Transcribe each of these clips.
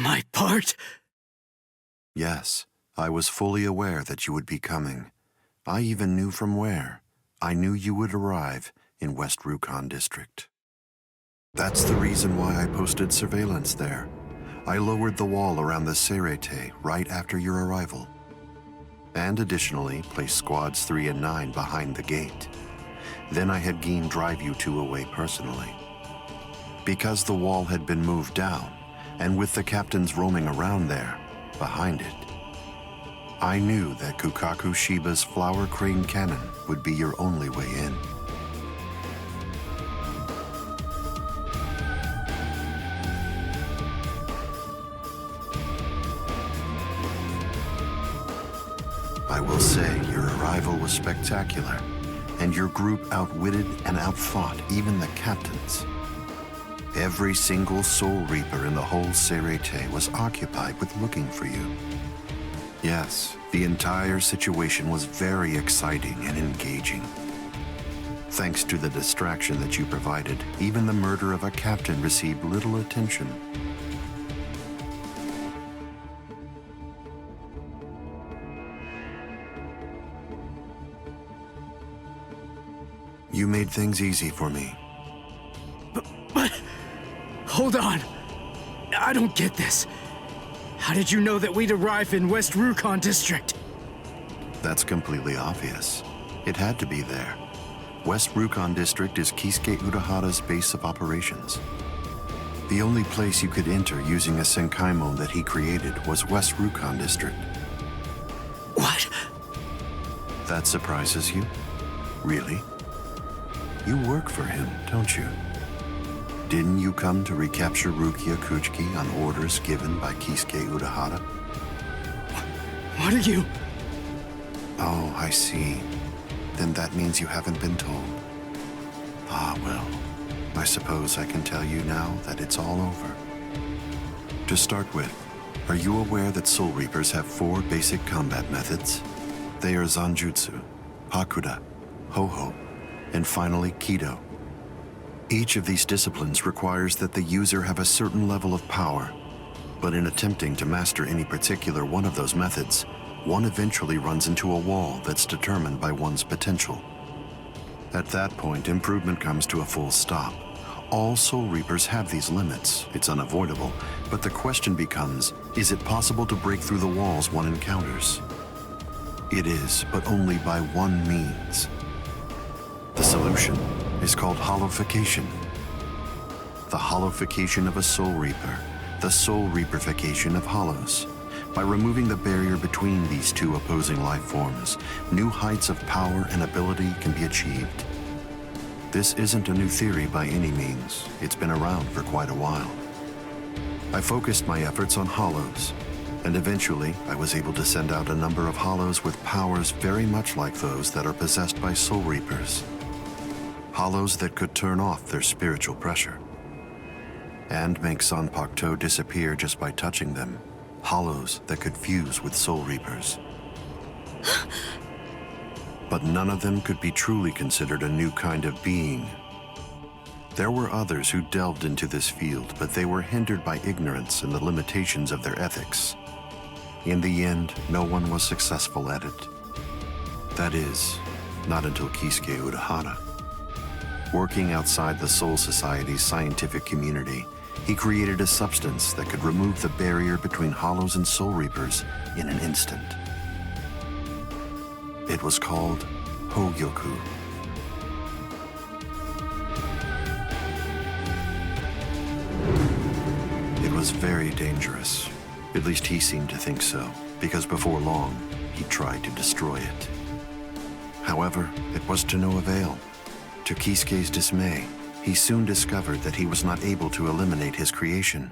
My part? Yes, I was fully aware that you would be coming. I even knew from where. I knew you would arrive in West Rukon District. That's the reason why I posted surveillance there. I lowered the wall around the Serete right after your arrival. And additionally, placed squads 3 and 9 behind the gate. Then I had Geen drive you two away personally. Because the wall had been moved down, and with the captains roaming around there, behind it, I knew that Kukaku Shiba's flower crane cannon would be your only way in. I will say your arrival was spectacular, and your group outwitted and outfought even the captains. Every single Soul Reaper in the whole Serete was occupied with looking for you. Yes, the entire situation was very exciting and engaging. Thanks to the distraction that you provided, even the murder of a captain received little attention. You made things easy for me. But hold on. I don't get this. How did you know that we'd arrive in West Rukon District? That's completely obvious. It had to be there. West Rukon District is Kisuke Urahara's base of operations. The only place you could enter using a Senkaimon that he created was West Rukon District. What? That surprises you? Really? You work for him, don't you? Didn't you come to recapture Rukia Kuchiki on orders given by Kisuke Urahara? What are you? Oh, I see. Then that means you haven't been told. Ah, well, I suppose I can tell you now that it's all over. To start with, are you aware that Soul Reapers have 4 basic combat methods? They are Zanjutsu, Hakuda, Ho-Ho, and finally Kido. Each of these disciplines requires that the user have a certain level of power, but in attempting to master any particular one of those methods, one eventually runs into a wall that's determined by one's potential. At that point, improvement comes to a full stop. All Soul Reapers have these limits. It's unavoidable, but the question becomes, is it possible to break through the walls one encounters? It is, but only by one means. The solution is called hollowification. The hollowification of a Soul Reaper, the Soul Reaperification of hollows. By removing the barrier between these two opposing life forms, new heights of power and ability can be achieved. This isn't a new theory by any means. It's been around for quite a while. I focused my efforts on hollows, and eventually I was able to send out a number of hollows with powers very much like those that are possessed by Soul Reapers. Hollows that could turn off their spiritual pressure and make Sanpokto disappear just by touching them. Hollows that could fuse with Soul Reapers. But none of them could be truly considered a new kind of being. There were others who delved into this field, but they were hindered by ignorance and the limitations of their ethics. In the end, no one was successful at it. That is, not until Kisuke Urahara. Working outside the Soul Society's scientific community, he created a substance that could remove the barrier between hollows and Soul Reapers in an instant. It was called Hogyoku. It was very dangerous. At least he seemed to think so, because before long, he tried to destroy it. However, it was to no avail. To Kisuke's dismay, he soon discovered that he was not able to eliminate his creation.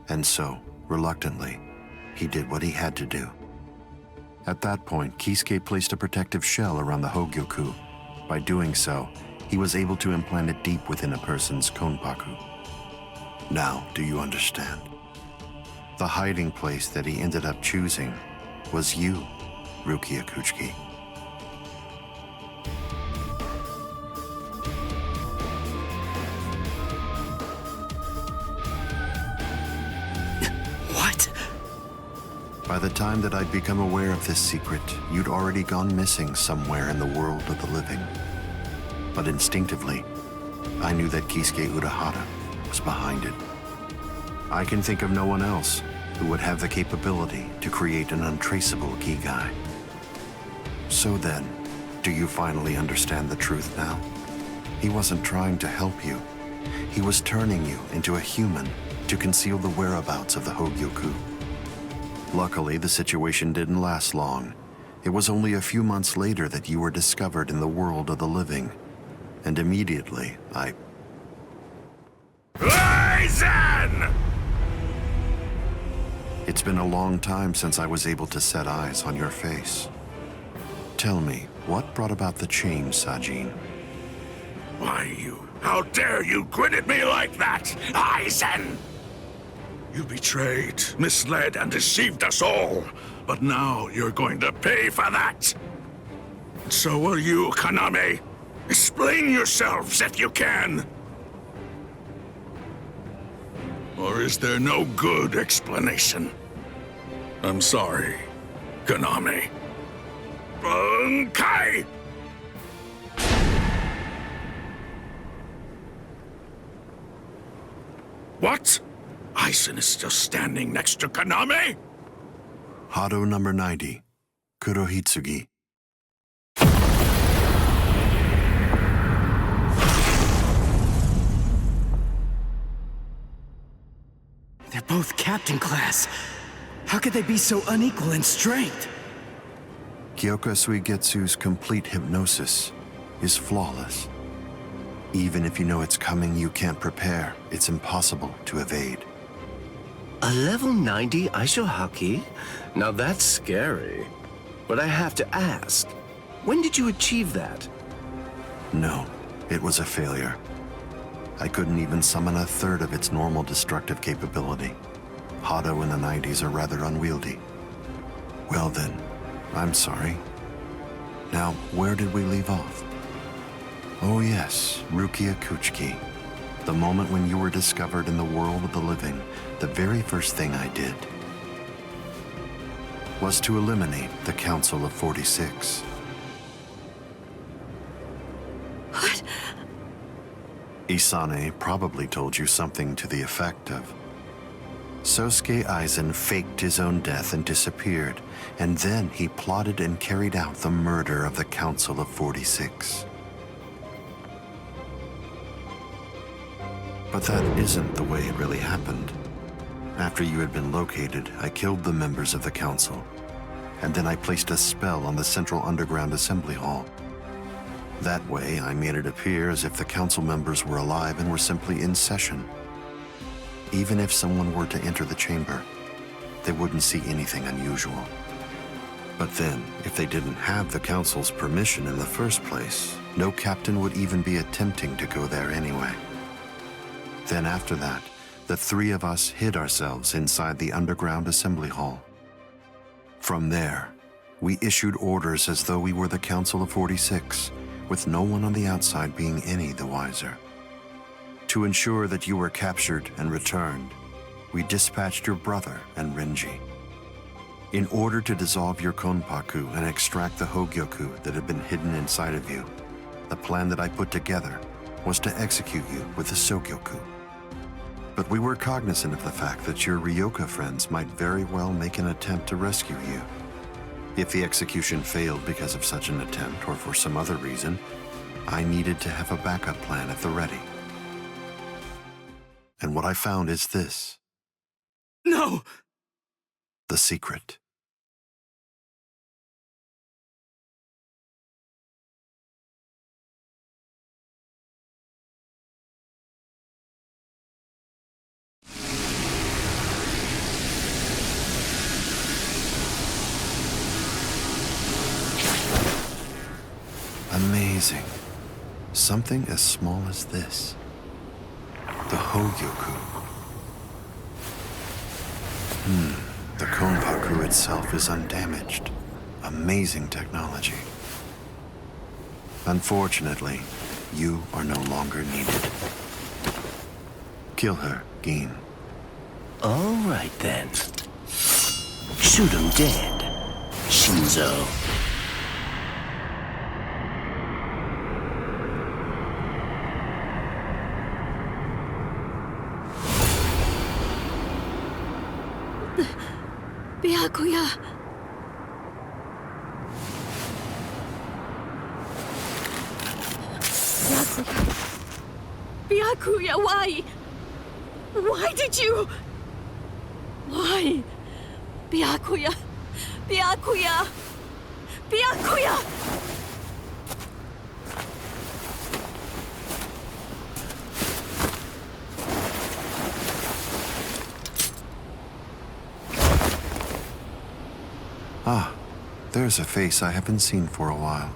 And so, reluctantly, he did what he had to do. At that point, Kisuke placed a protective shell around the Hogyoku. By doing so, he was able to implant it deep within a person's konpaku. Now, do you understand? The hiding place that he ended up choosing was you, Rukia Kuchiki. By the time that I'd become aware of this secret, you'd already gone missing somewhere in the world of the living. But instinctively, I knew that Kisuke Urahara was behind it. I can think of no one else who would have the capability to create an untraceable Kigai. So then, do you finally understand the truth now? He wasn't trying to help you. He was turning you into a human to conceal the whereabouts of the Hogyoku. Luckily, the situation didn't last long. It was only a few months later that you were discovered in the world of the living. And immediately, Aizen! It's been a long time since I was able to set eyes on your face. Tell me, what brought about the change, Sajin? Why, how dare you grin at me like that, Aizen? You betrayed, misled, and deceived us all. But now you're going to pay for that. And so will you, Kaname. Explain yourselves if you can. Or is there no good explanation? I'm sorry, Kaname. Bunkai! What? Aizen is still standing next to Kaname? Hado number 90, Kurohitsugi. They're both captain class. How could they be so unequal in strength? Kyoka Suigetsu's complete hypnosis is flawless. Even if you know it's coming, you can't prepare. It's impossible to evade. A level 90 Aisho Haki? Now that's scary. But I have to ask, when did you achieve that? No, it was a failure. I couldn't even summon a third of its normal destructive capability. Hado in the 90s are rather unwieldy. Well then, I'm sorry. Now, where did we leave off? Oh yes, Rukia Kuchiki. The moment when you were discovered in the world of the living, the very first thing I did was to eliminate the Council of 46. What? Isane probably told you something to the effect of, Sosuke Aizen faked his own death and disappeared, and then he plotted and carried out the murder of the Council of 46. But that isn't the way it really happened. After you had been located, I killed the members of the council, and then I placed a spell on the central underground assembly hall. That way, I made it appear as if the council members were alive and were simply in session. Even if someone were to enter the chamber, they wouldn't see anything unusual. But then, if they didn't have the council's permission in the first place, no captain would even be attempting to go there anyway. Then after that, the three of us hid ourselves inside the underground assembly hall. From there, we issued orders as though we were the Council of 46, with no one on the outside being any the wiser. To ensure that you were captured and returned, we dispatched your brother and Renji. In order to dissolve your Konpaku and extract the Hogyoku that had been hidden inside of you, the plan that I put together was to execute you with the Sogyoku. But we were cognizant of the fact that your Ryoka friends might very well make an attempt to rescue you. If the execution failed because of such an attempt or for some other reason, I needed to have a backup plan at the ready. And what I found is this. No! The secret. Amazing. Something as small as this. The Hogyoku. The Konpaku itself is undamaged. Amazing technology. Unfortunately, you are no longer needed. Kill her, Gin. All right then. Shoot him dead, Shinzo. Byakuya. Byakuya, why? Why did you? Why? Byakuya. Byakuya. Byakuya. Ah, there's a face I haven't seen for a while.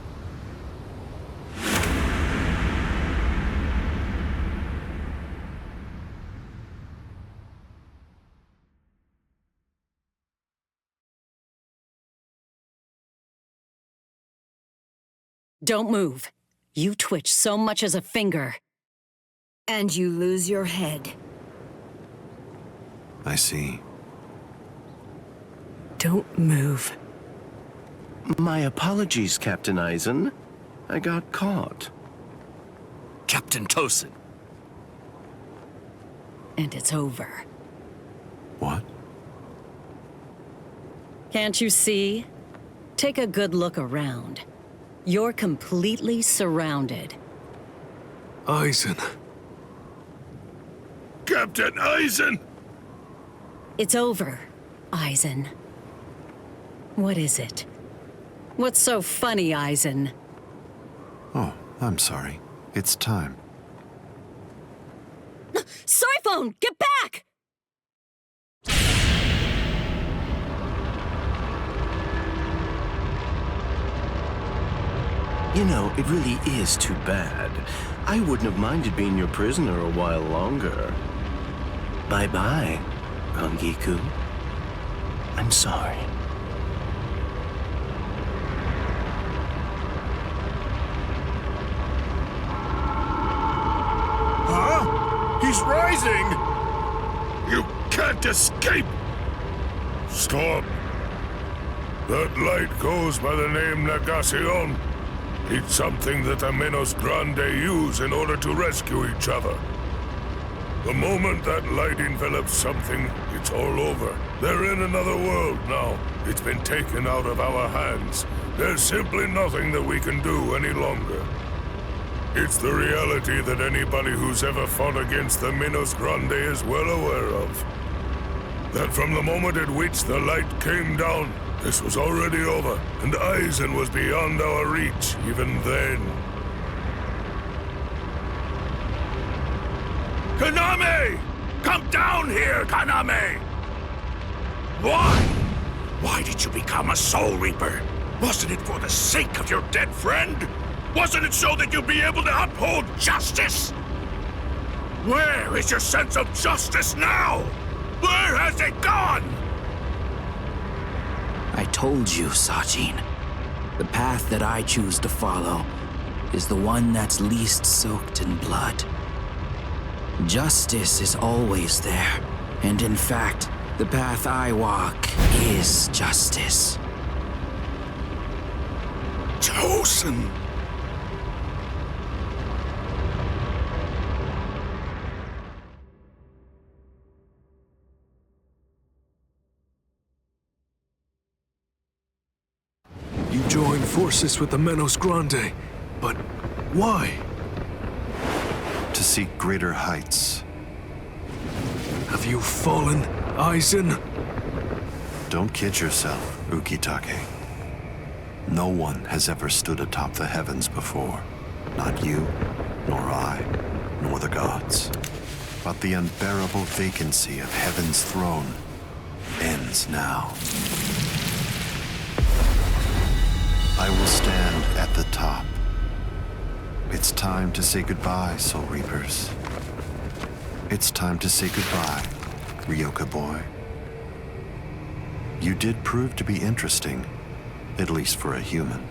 Don't move. You twitch so much as a finger. And you lose your head. I see. Don't move. My apologies, Captain Eisen. I got caught. Captain Tosin. And it's over. What? Can't you see? Take a good look around. You're completely surrounded. Eisen. Captain Eisen! It's over, Eisen. What is it? What's so funny, Eisen? Oh, I'm sorry. It's time. Sorry phone, get back! You know, it really is too bad. I wouldn't have minded being your prisoner a while longer. Bye-bye, Rangiku. I'm sorry. Huh? He's rising! You can't escape! Stop! That light goes by the name Negacion. It's something that the Menos Grande use in order to rescue each other. The moment that light envelops something, it's all over. They're in another world now. It's been taken out of our hands. There's simply nothing that we can do any longer. It's the reality that anybody who's ever fought against the Menos Grande is well aware of. That from the moment at which the light came down, this was already over, and Eisen was beyond our reach even then. Kaname! Come down here, Kaname! Why? Why did you become a Soul Reaper? Wasn't it for the sake of your dead friend? Wasn't it so that you'd be able to uphold justice? Where is your sense of justice now? Where has it gone? I told you, Sajin. The path that I choose to follow is the one that's least soaked in blood. Justice is always there, and in fact, the path I walk is justice. Tosin! You joined forces with the Menos Grande, but why? To seek greater heights. Have you fallen, Eisen? Don't kid yourself, Ukitake. No one has ever stood atop the heavens before. Not you, nor I, nor the gods. But the unbearable vacancy of heaven's throne ends now. I will stand at the top. It's time to say goodbye, Soul Reapers. It's time to say goodbye, Ryoka boy. You did prove to be interesting, at least for a human.